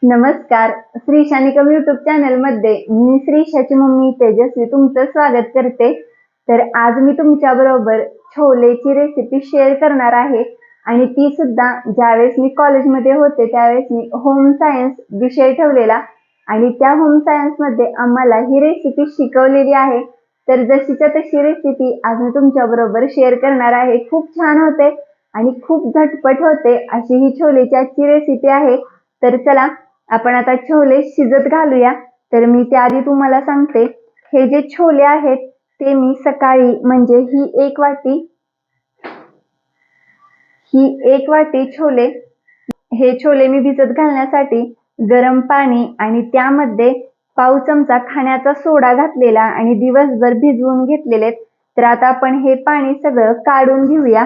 नमस्कार. Shri शानिकम YouTube channel मध्ये मी श्रीशाची mummy तेजस्वी तुमचं स्वागत करते. तर आज मी तुमच्या बरोबर छोलेची रेसिपी शेअर करणार आहे आणि ती सुद्धा ज्यावेळेस मी कॉलेजमध्ये होते त्यावेळेस मी होम सायन्स विषय ठेवलेला आणि त्या होम सायन्स मध्ये आम्हाला ही रेसिपी शिकवलेली आहे. तर जशीच्या तशी रेसिपी आज मी तुमच्या बरोबर शेअर करणार आहे. खूप छान होते आणि खूप झटपट होते अशी ही छोलेची आजची रेसिपी आहे. तर चला आपण आता छोले शिजत घालूया. तर मी त्याआधी तुम्हाला सांगते, हे जे छोले आहेत ते मी सकाळी म्हणजे ही एक वाटी छोले, हे छोले मी भिजत घालण्यासाठी गरम पाणी आणि त्यामध्ये पाव चमचा खाण्याचा सोडा घातलेला आणि दिवसभर भिजवून घेतलेले. तर आता आपण हे पाणी सगळं काढून घेऊया.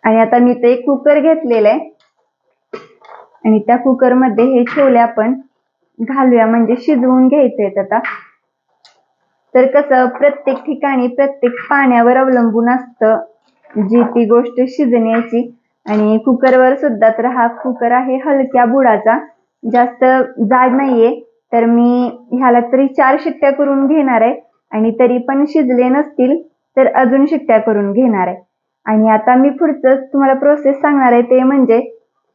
आणि आता मी ते कुकर घेतलेलं आहे आणि त्या कुकर मध्ये हे छोले आपण घालूया म्हणजे शिजवून घ्यायचे आहेत. आता तर कसं प्रत्येक ठिकाणी प्रत्येक पाण्यावर अवलंबून असतं जी ती गोष्ट शिजण्याची. आणि कुकरवर सुद्धा, तर हा कुकर आहे हलक्या बुडाचा, जास्त जाड नाहीये. तर मी ह्याला तरी 4 शिट्ट्या करून घेणार आहे आणि तरी पण शिजले नसतील तर अजून शिट्ट्या करून घेणार आहे. आणि आता मी पुढचं तुम्हाला प्रोसेस सांगणार आहे ते म्हणजे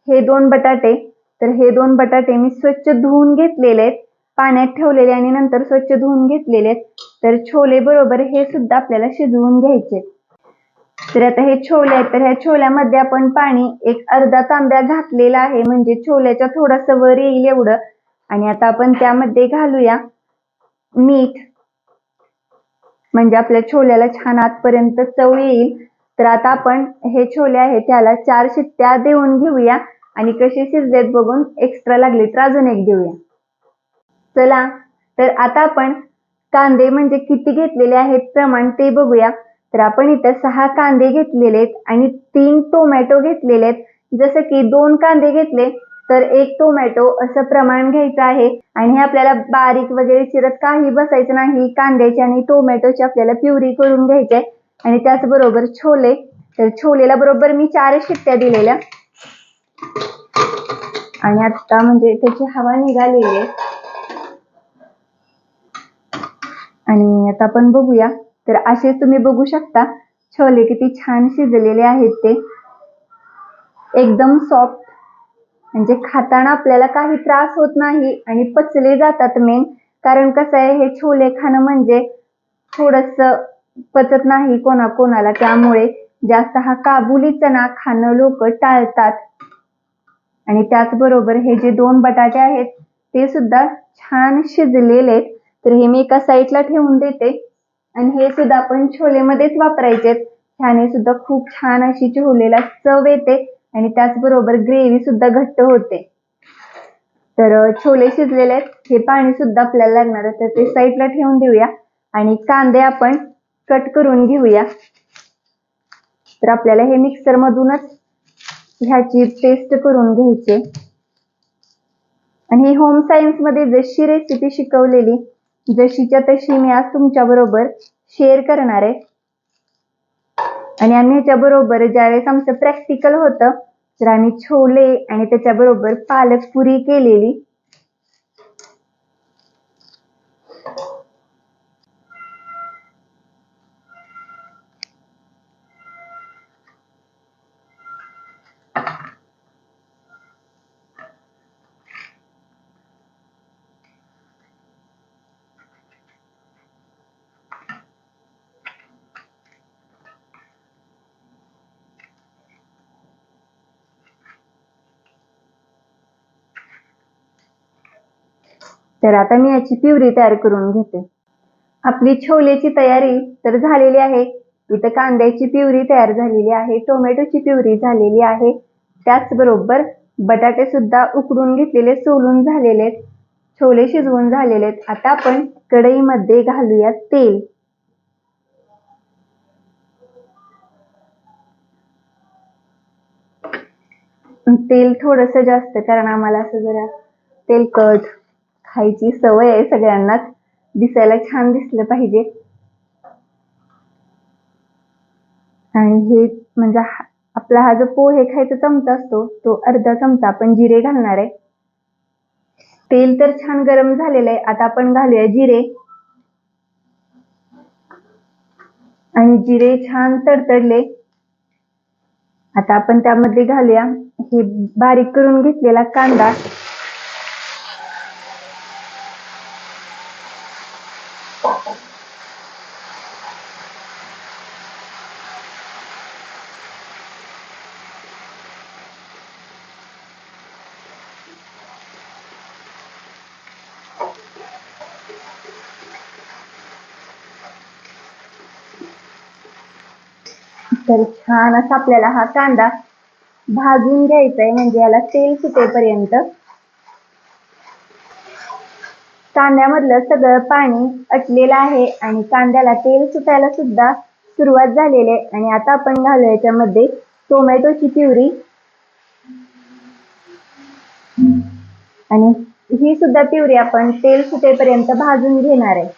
हे 2 बटाटे. तर हे 2 बटाटे मी स्वच्छ धुवून घेतलेले आहेत, पाण्यात ठेवलेले आणि नंतर स्वच्छ धुवून घेतलेले आहेत. तर छोले बरोबर हे सुद्धा आपल्याला शिजवून घ्यायचे. तर आता हे छोले आहेत, तर ह्या छोल्यामध्ये आपण पाणी एक अर्धा तांब्या घातलेला आहे म्हणजे छोल्याच्या थोडंसं वर येईल एवढं. आणि आता आपण त्यामध्ये घालूया मीठ म्हणजे आपल्या छोल्याला छान आतपर्यंत चव येईल. तर आता आपण हे छोले आहे त्याला 4 शिट्ट्या देऊन घेऊया आणि कसे शिजलेत बघून एक्स्ट्रा लागले तर अजून एक देऊया. चला तर आता आपण कांदे म्हणजे किती घेतलेले आहेत प्रमाण ते बघूया. तर आपण इथं 6 कांदे घेतलेले आहेत आणि 3 टोमॅटो घेतलेले आहेत. जसं की 2 कांदे घेतले तर 1 टोमॅटो असं प्रमाण घ्यायचं आहे. आणि हे आपल्याला बारीक वगैरे चिरत काही बसायचं नाही. कांद्याची आणि टोमॅटोची आपल्याला प्युरी करून घ्यायची आहे. आणि त्याचबरोबर छोले, तर छोलेला बरोबर मी 4 शिट्ट्या दिलेल्या आणि आता म्हणजे त्याची हवा निघालेली आहे. आणि आता आपण बघूया. तर असे तुम्ही बघू शकता छोले किती छान शिजलेले आहेत. ते एकदम सॉफ्ट म्हणजे खाताना आपल्याला काही त्रास होत नाही आणि पचले जातात. मेन कारण कसं आहे, हे छोले खाणं म्हणजे थोडंसं पचत नाही कोणाकोणाला, त्यामुळे जास्त हा काबुली चणा खाणं लोक टाळतात. आणि त्याचबरोबर हे जे 2 बटाटे आहेत ते सुद्धा छान शिजलेले आहेत. तर हे मी एका साईडला ठेवून देते आणि हे सुद्धा आपण छोलेमध्येच वापरायचे आहेत. ह्याने सुद्धा खूप छान अशी छोलेला चव येते आणि त्याचबरोबर ग्रेव्ही सुद्धा घट्ट होते. तर छोले शिजलेले आहेत, हे पाणी सुद्धा आपल्याला लागणार आहे तर ते साईडला ठेवून देऊया. आणि कांदे आपण कट करून घेऊया. तर आपल्याला हे मिक्सर मधूनच ह्याची पेस्ट करून घ्यायची. आणि ही होम सायन्स मध्ये जशी रेसिपी शिकवलेली जशीच्या तशी मी आज तुमच्या बरोबर शेअर करणार आहे. आणि आम्ही ह्याच्या बरोबर ज्यावेळेस आमचं प्रॅक्टिकल होतं तर आम्ही छोले आणि त्याच्याबरोबर पालक पुरी केलेली. तर आता मी याची प्युरी तयार करून घेते. आपली छोलेची तयारी तर झालेली आहे. इथं कांद्याची प्युरी तयार झालेली आहे, टोमॅटोची प्युरी झालेली आहे, त्याचबरोबर बटाटे सुद्धा उकडून घेतलेले सोलून झालेले आहेत, छोले शिजवून झालेले आहेत. आता आपण कढईमध्ये घालूया तेल. तेल थोडंसं जास्त, कारण आम्हाला असं जरा तेलकट खायची सवय आहे, सगळ्यांनाच दिसायला छान दिसलं पाहिजे. आणि हे म्हणजे आपला हा जो पोहे खायचा चमचा असतो तो अर्धा चमचा आपण जिरे घालणार आहे. तेल तर छान गरम झालेलं आहे. आता आपण घालूया जिरे. आणि जिरे छान तडतडले. आता आपण त्यामध्ये घालूया हे बारीक करून घेतलेला कांदा. तर छान असा आपल्याला हा कांदा भाजून घ्यायचा आहे, म्हणजे याला तेल सुटेपर्यंत. कांद्यामधलं सगळं पाणी आटलेलं आहे आणि कांद्याला तेल सुटायला सुद्धा सुरुवात झालेली आहे. आणि आता आपण घालूया याच्यामध्ये टोमॅटोची प्युरी. आणि ही सुद्धा प्युरी आपण तेल सुटेपर्यंत भाजून घेणार आहे.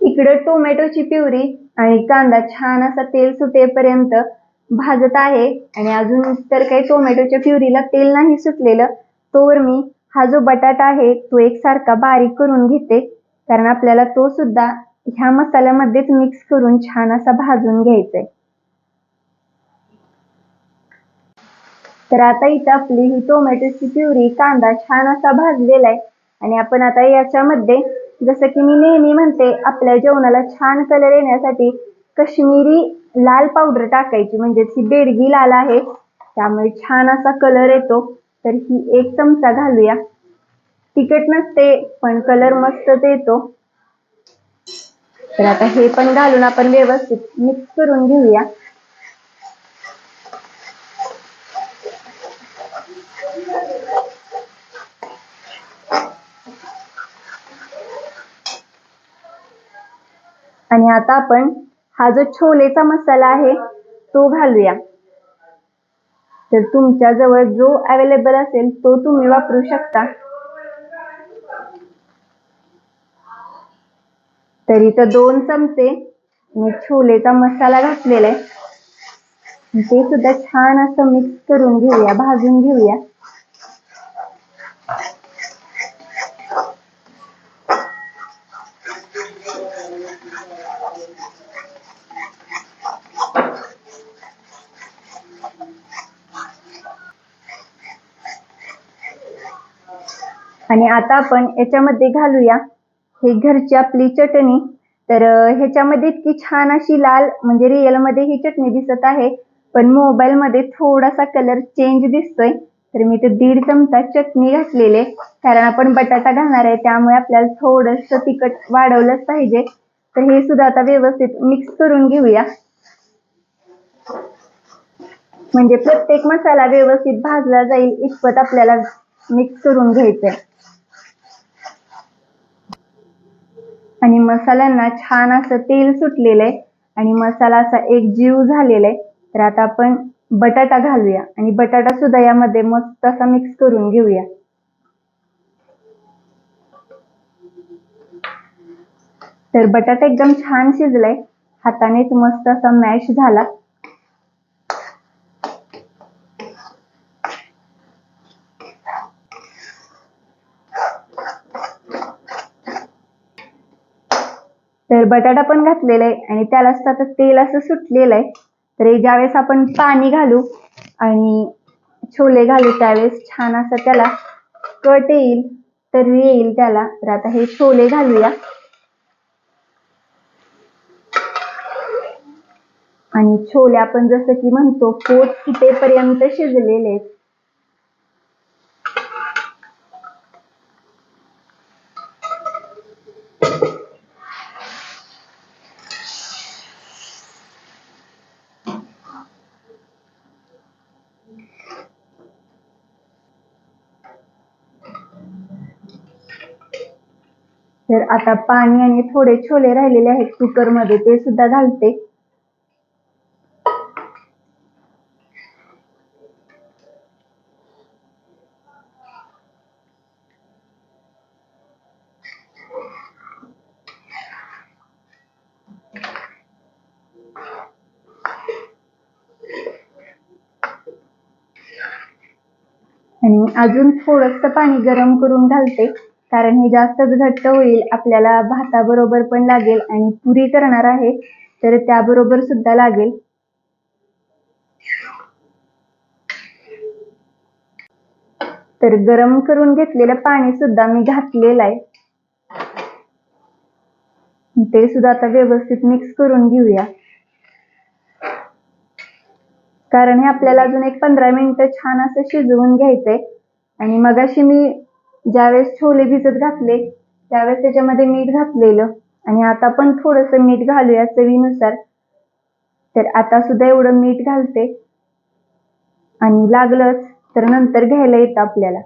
इकडे टोमॅटोची प्युरी आणि कांदा छान असा तेल सुटेपर्यंत भाजत आहे. आणि अजून तर काही टोमॅटोच्या प्युरीला तेल नाही सुटलेलं. तोवर मी हा जो बटाटा आहे तो एकसारखा बारीक करून घेते, कारण आपल्याला तो सुद्धा ह्या मसाल्यामध्येच मिक्स करून छान असा भाजून घ्यायचा आहे. तर आता इथं आपली ही टोमॅटोची प्युरी कांदा छान असा भाजलेला आहे. आणि आपण आता याच्यामध्ये, जसं की मी नेहमी म्हणते, आपल्या जेवणाला छान कलर येण्यासाठी कश्मीरी लाल पावडर टाकायची, म्हणजे ही बेडगी लाल आहे त्यामुळे छान असा कलर येतो. तर ही 1 चमचा घालूया. तिखट नसते पण कलर मस्तच येतो. तर आता हे पण घालून आपण व्यवस्थित मिक्स करून घेऊया. आणि आता आपण हा जो छोलेचा मसाला आहे तो घालूया. तर तुमच्या जवळ जो अवेलेबल असेल तो तुम्ही वापरू शकता. तर इथं 2 चमचे मी छोलेचा मसाला घातलेला आहे. ते सुद्धा छान असं मिक्स करून घेऊया, भाजून घेऊया. आणि आता आपण याच्यामध्ये घालूया हे घरची आपली चटणी. तर ह्याच्यामध्ये इतकी छान अशी लाल, म्हणजे रिअल मध्ये ही चटणी दिसत आहे, पण मोबाईल मध्ये थोडासा कलर चेंज दिसतोय. तर मी ते 1.5 चमचा चटणी घातलेले, कारण आपण बटाटा घालणार आहे त्यामुळे आपल्याला थोडंसं तिखट वाढवलंच पाहिजे. तर हे सुद्धा आता व्यवस्थित मिक्स करून घेऊया, म्हणजे प्रत्येक मसाला व्यवस्थित भाजला जाईल इतपत आपल्याला मिक्स करून घ्यायचंय. आणि मसाल्यांना छान असं तेल सुटलेलं आहे आणि मसाला असा एकजीव झालेला आहे. तर आता आपण बटाटा घालूया आणि बटाटा सुद्धा यामध्ये मस्त असा मिक्स करून घेऊया. तर बटाटा एकदम छान शिजलाय, हातानेच मस्त असा मॅश झाला. तर बटाटा पण घातलेला आहे आणि त्याला आता तेल असं सुटलेलं आहे. तर ज्यावेळेस आपण पाणी घालू आणि छोले घालू त्यावेळेस छान असं त्याला कट येईल, तर येईल त्याला. तर आता हे छोले घालूया आणि छोले आपण जसं की म्हणतो पोट फुटेपर्यंत शिजलेले आहेत. तर आता पाणी आणि थोडे छोले राहिलेले आहेत कुकर मध्ये, ते सुद्धा घालते. आणि अजून थोडंसं पाणी गरम करून घालते, कारण हे जास्तच घट्ट होईल, आपल्याला भाताबरोबर पण लागेल आणि पुरी करणार आहे तर त्याबरोबर सुद्धा लागेल. तर गरम करून घेतलेलं पाणी सुद्धा मी घातलेलं आहे. ते सुद्धा आता व्यवस्थित मिक्स करून घेऊया, कारण हे आपल्याला अजून एक 15 मिनिटं छान असं शिजवून घ्यायचंय. आणि मगाशी मी ज्यावेळेस छोले भिजत घातले त्यावेळेस त्याच्यामध्ये मीठ घातलेलं, आणि आता पण थोडंसं मीठ घालूया चवीनुसार. तर आता सुद्धा एवढं मीठ घालते, आणि लागलंच तर नंतर घ्यायला येतं आपल्याला.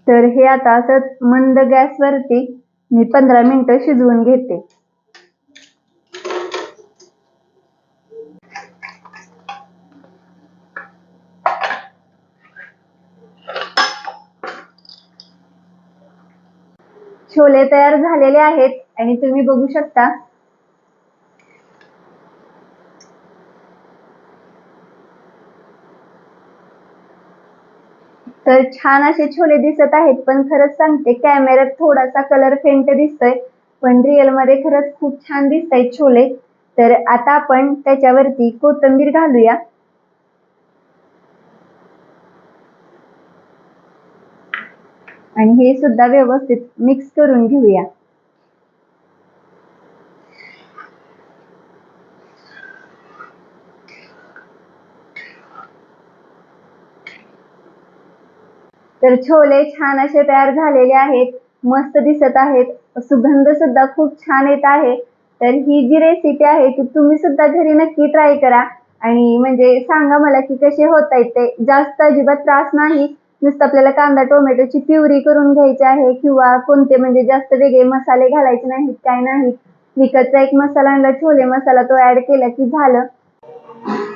तर हे आता असं मंद गॅसवरती मी 15 मिनिटं शिजवून घेते. छोले तयार झालेले आहेत आणि तुम्ही बघू शकता तर छान असे छोले दिसत आहेत. पण खरंच सांगते, कॅमेऱ्यात थोडासा कलर फेंट दिसतोय, पण रिअल मध्ये खरंच खूप छान दिसतायत छोले. तर आता आपण त्याच्यावरती कोथिंबीर घालूया. आणि हे सुद्धा व्यवस्थित मिक्स करून घेऊया. तर छोले छान असे तयार झालेले आहेत, मस्त दिसत आहेत, सुगंध सुद्धा खूप छान येत आहे. तर ही जी रेसिपी आहे ती तुम्ही सुद्धा घरी नक्की ट्राय करा, आणि म्हणजे सांगा मला की कसे होत आहेत ते. जास्त अजिबात त्रास नाही, नुसतं आपल्याला कांदा टोमॅटोची प्युरी करून घ्यायची आहे, किंवा कोणते म्हणजे जास्त वेगळे मसाले घालायचे नाहीत, काय नाही. विकतचा एक मसाला आणला, छोले मसाला, तो ऍड केला की झालं.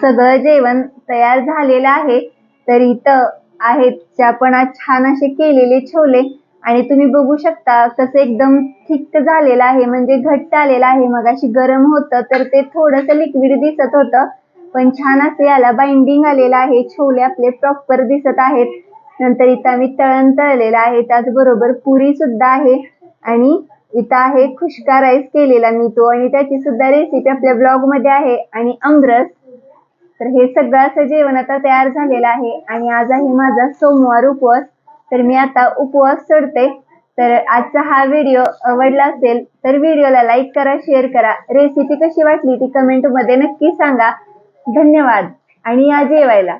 सगळं जेवण तयार झालेलं आहे. तर इथं आहेत जे आपण आज छान असे केलेले छोले, आणि तुम्ही बघू शकता कसं एकदम थिक झालेलं आहे, म्हणजे घट्ट आलेलं आहे. मगाशी गरम होतं तर ते थोडंसं लिक्विड दिसत होतं, पण छान असं याला बाइंडिंग आलेलं आहे. छोले आपले प्रॉपर दिसत आहेत. नंतर इथं आम्ही तळण तळलेलं आहे, त्याचबरोबर पुरी सुद्धा आहे, आणि इथं आहे खुशका राईस केलेला मी तो, आणि त्याची सुद्धा रेसिपी आपल्या ब्लॉग मध्ये आहे, आणि आमरस. तर हे सगळं असं जेवण आता तयार झालेलं आहे. आणि आज आहे माझा सोमवार उपवास, तर मी आता उपवास सोडते. तर आजचा हा व्हिडिओ आवडला असेल तर व्हिडिओला लाईक करा, शेअर करा. रेसिपी कशी वाटली ती कमेंट मध्ये नक्की सांगा. धन्यवाद, आणि या जेवायला.